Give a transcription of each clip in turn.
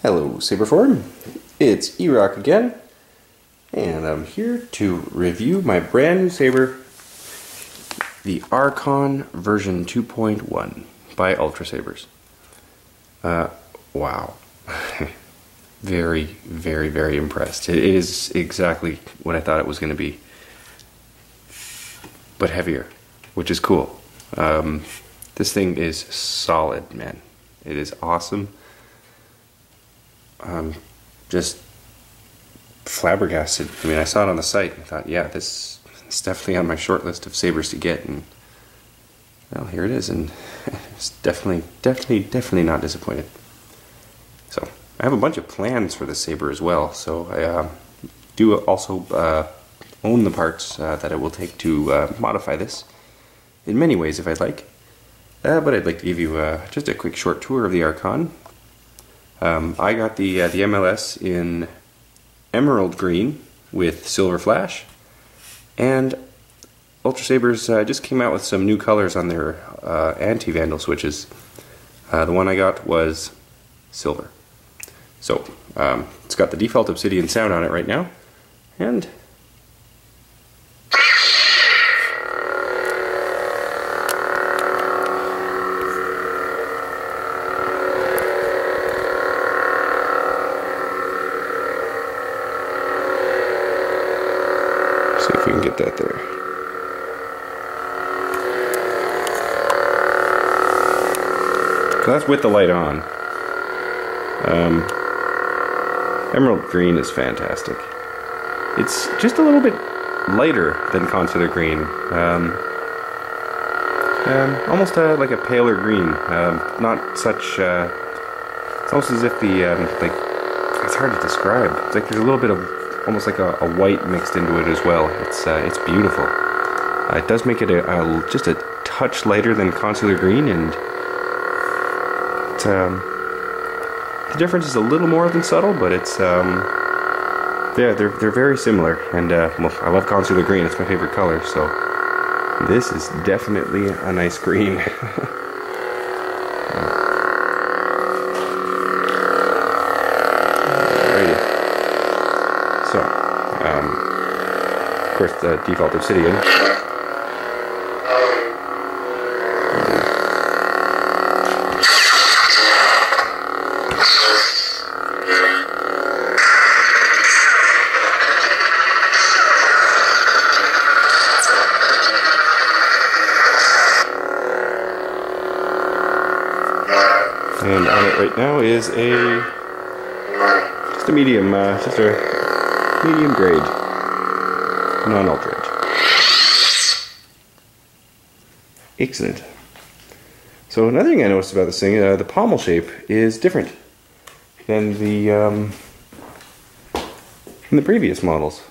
Hello Saber Form, it's E-Rock again, and I'm here to review my brand new saber, the Archon version 2.1 by Ultrasabers. Wow. Very impressed. It is exactly what I thought it was going to be, but heavier, which is cool. This thing is solid, man. It is awesome. Just flabbergasted. I mean, I saw it on the site and thought, yeah, this is definitely on my short list of sabers to get, and well, here it is, and it's definitely not disappointed. So I have a bunch of plans for the saber as well, so I do also own the parts that it will take to modify this in many ways if I'd like, but I'd like to give you just a quick short tour of the Archon. I got the MLS in emerald green with silver flash, and Ultrasabers just came out with some new colors on their anti-vandal switches. The one I got was silver. So it's got the default obsidian sound on it right now, and see if we can get that there. So that's with the light on. Emerald green is fantastic. It's just a little bit lighter than consular green. Almost like a paler green. Not such. It's almost as if the like. It's hard to describe. It's like there's a little bit of almost like a white mixed into it as well. It's beautiful. It does make it just a touch lighter than consular green, and the difference is a little more than subtle, but it's yeah, they're very similar. And well, I love consular green; it's my favorite color. So this is definitely a nice green. So, of course, the default obsidian. And on it right now is just a medium, just a medium grade, non-ultra edge. Excellent. So another thing I noticed about this thing, the pommel shape is different than the previous models.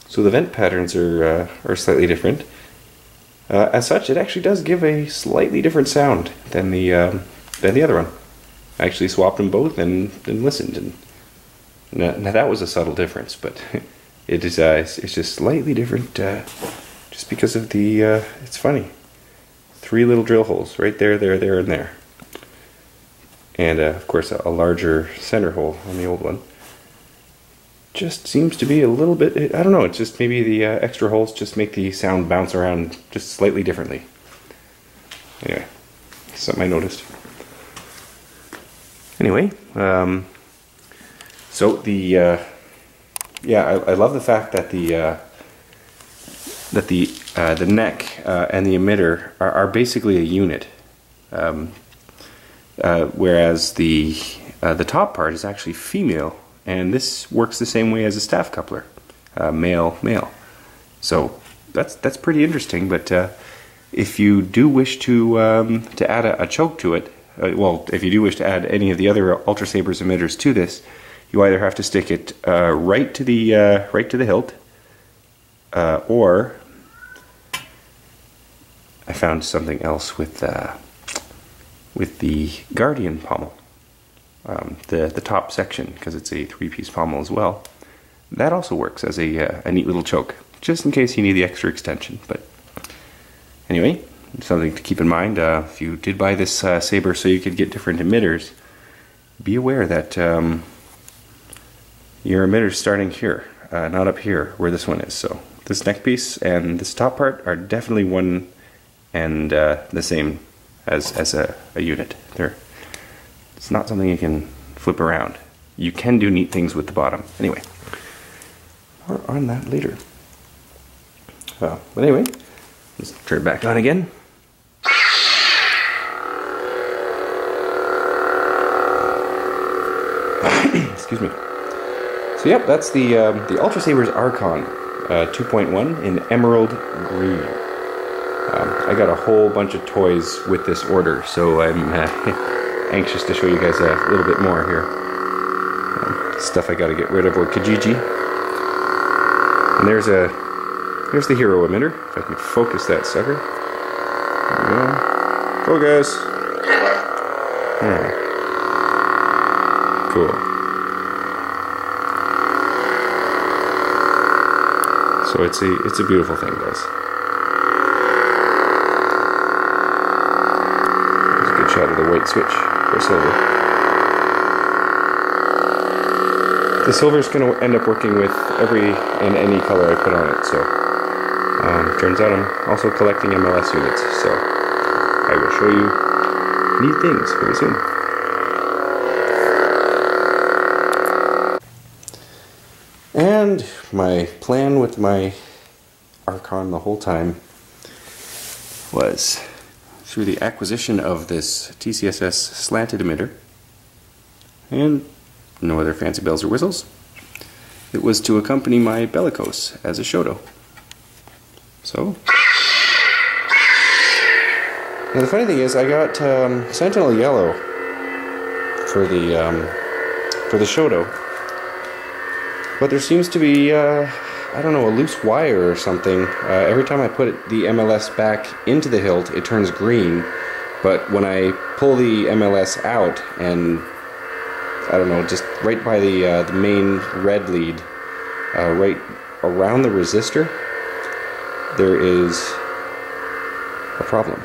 So the vent patterns are slightly different. As such, it actually does give a slightly different sound than the other one. I actually swapped them both and listened, and now that was a subtle difference, but it is it's just slightly different, just because of the it's funny. 3 little drill holes right there, there, and there, and of course a larger center hole on the old one. Just seems to be a little bit, I don't know, it's just maybe the extra holes just make the sound bounce around just slightly differently. Anyway, something I noticed. Anyway, so the yeah, I love the fact that the neck and the emitter are basically a unit, whereas the top part is actually female. And this works the same way as a staff coupler, male. So that's pretty interesting. But if you do wish to add a choke to it, well, if you do wish to add any of the other Ultrasabers emitters to this, you either have to stick it right to the hilt, or I found something else with the Guardian pommel. The top section, because it's a 3-piece pommel as well. That also works as a neat little choke, just in case you need the extra extension. But anyway, something to keep in mind. If you did buy this saber so you could get different emitters, be aware that your emitter's starting here, not up here where this one is. So this neck piece and this top part are definitely one and the same as a unit. It's not something you can flip around. You can do neat things with the bottom. Anyway, more on that later. But anyway, let's turn it back on again. Excuse me. So yep, that's the Ultrasabers Archon 2.1 in emerald green. I got a whole bunch of toys with this order, so I'm anxious to show you guys a little bit more here. Stuff I got to get rid of, or Kijiji. And there's the hero emitter. If I can focus that sucker. There we go. Focus. Alright. Cool. So it's a beautiful thing, guys. There's a good shot of the white switch for silver. The silver is going to end up working with every and any color I put on it. So turns out I'm also collecting MLS units. So I will show you neat things very soon. And my plan with my Archon the whole time was through the acquisition of this TCSS slanted emitter and no other fancy bells or whistles. It was to accompany my bellicose as a shoto. So, now the funny thing is, I got Sentinel Yellow for the shoto. But there seems to be, I don't know, a loose wire or something. Every time I put the MLS back into the hilt, it turns green. But when I pull the MLS out and, I don't know, just right by the main red lead, right around the resistor, there is a problem.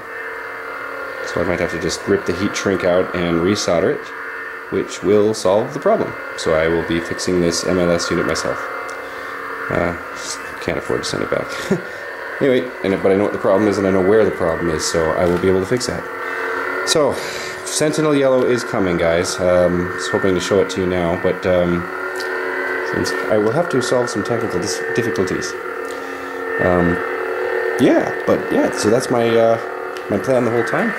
So I might have to just rip the heat shrink out and resolder it, which will solve the problem. So I will be fixing this MLS unit myself. Just can't afford to send it back. Anyway, but I know what the problem is and I know where the problem is, so I will be able to fix that. So, Sentinel Yellow is coming, guys. I was hoping to show it to you now, but since I will have to solve some technical difficulties. So that's my my plan the whole time.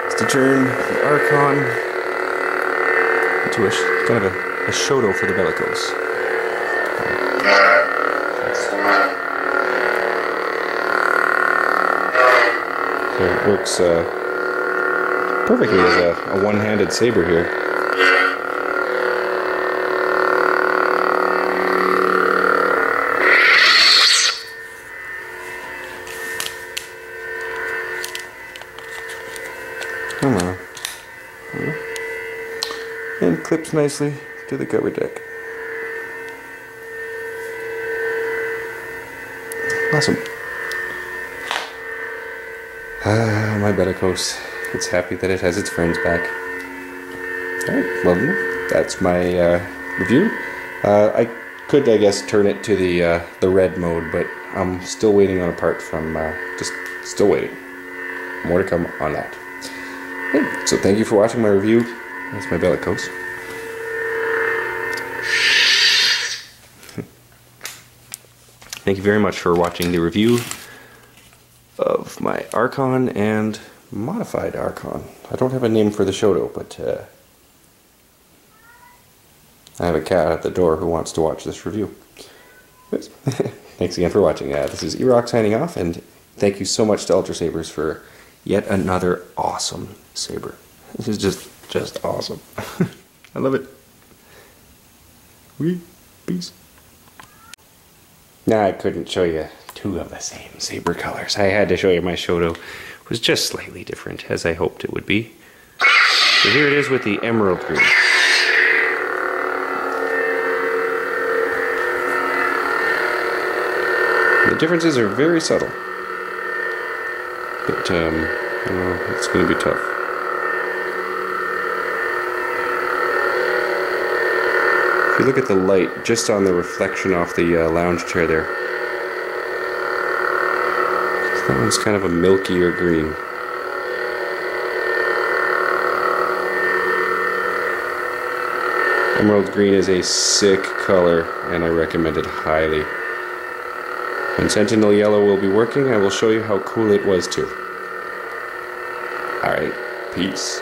Is to turn the Archon into a kind of a shoto for the bellicose. So it works perfectly as a one-handed saber here. Come on. And clips nicely to the cover deck. Awesome. My bellicose. It's happy that it has its friends back. Alright, well, that's my review. I could, I guess, turn it to the red mode, but I'm still waiting on a part from, just still waiting. More to come on that. Okay, so thank you for watching my review. That's my bellicose. Thank you very much for watching the review of my Archon and modified Archon. I don't have a name for the shoto, but I have a cat at the door who wants to watch this review. Thanks again for watching. This is E-Rock signing off, and thank you so much to Ultrasabers for yet another awesome saber. This is just awesome. I love it. Peace. Now I couldn't show you two of the same saber colors. I had to show you my shoto was just slightly different, as I hoped it would be. So here it is with the emerald green. The differences are very subtle. But, it's going to be tough. If you look at the light just on the reflection off the lounge chair there, that one's kind of a milkier green. Emerald green is a sick color, and I recommend it highly. When Sentinel Yellow will be working, I will show you how cool it was too. Alright, peace.